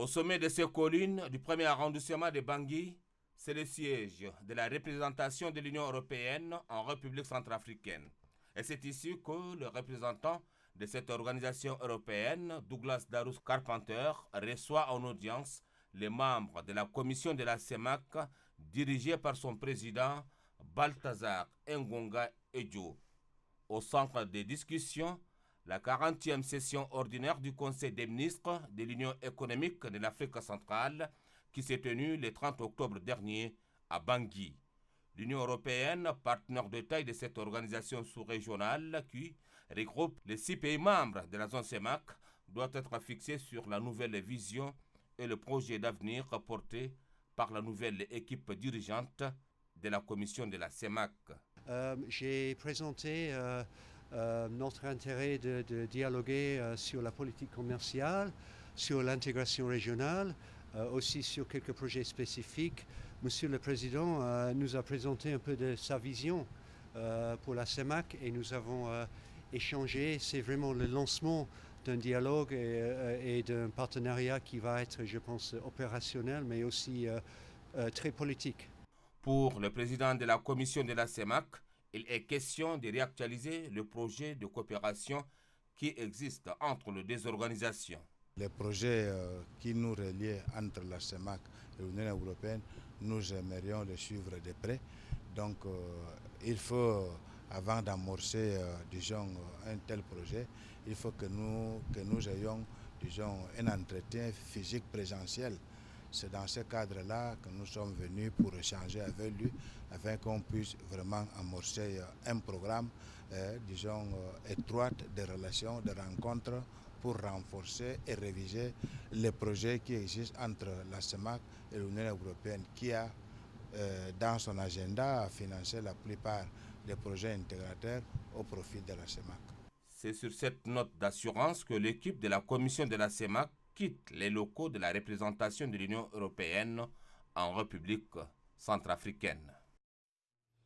Au sommet de ces collines du premier arrondissement de Bangui, c'est le siège de la représentation de l'Union européenne en République centrafricaine. Et c'est ici que le représentant de cette organisation européenne, Douglas Darous Carpenter, reçoit en audience les membres de la commission de la CEMAC, dirigée par son président Balthazar Ngonga Edjo. Au centre des discussions, la 40e session ordinaire du Conseil des ministres de l'Union économique de l'Afrique centrale qui s'est tenue le 30 octobre dernier à Bangui. L'Union européenne, partenaire de taille de cette organisation sous-régionale qui regroupe les 6 pays membres de la zone CEMAC, doit être fixée sur la nouvelle vision et le projet d'avenir porté par la nouvelle équipe dirigeante de la commission de la CEMAC. J'ai présenté notre intérêt de dialoguer sur la politique commerciale, sur l'intégration régionale, aussi sur quelques projets spécifiques. Monsieur le Président nous a présenté un peu de sa vision pour la CEMAC et nous avons échangé. C'est vraiment le lancement d'un dialogue et d'un partenariat qui va être, je pense, opérationnel, mais aussi très politique. Pour le président de la commission de la CEMAC, il est question de réactualiser le projet de coopération qui existe entre les deux organisations. Les projets qui nous relient entre la CEMAC et l'Union européenne, nous aimerions les suivre de près. Donc il faut, avant d'amorcer un tel projet, il faut que nous ayons un entretien physique présentiel. C'est dans ce cadre-là que nous sommes venus pour échanger avec lui, afin qu'on puisse vraiment amorcer un programme, étroit de relations, de rencontres, pour renforcer et réviser les projets qui existent entre la CEMAC et l'Union européenne, qui a dans son agenda financé la plupart des projets intégrateurs au profit de la CEMAC. C'est sur cette note d'assurance que l'équipe de la commission de la CEMAC quitte les locaux de la représentation de l'Union européenne en République centrafricaine.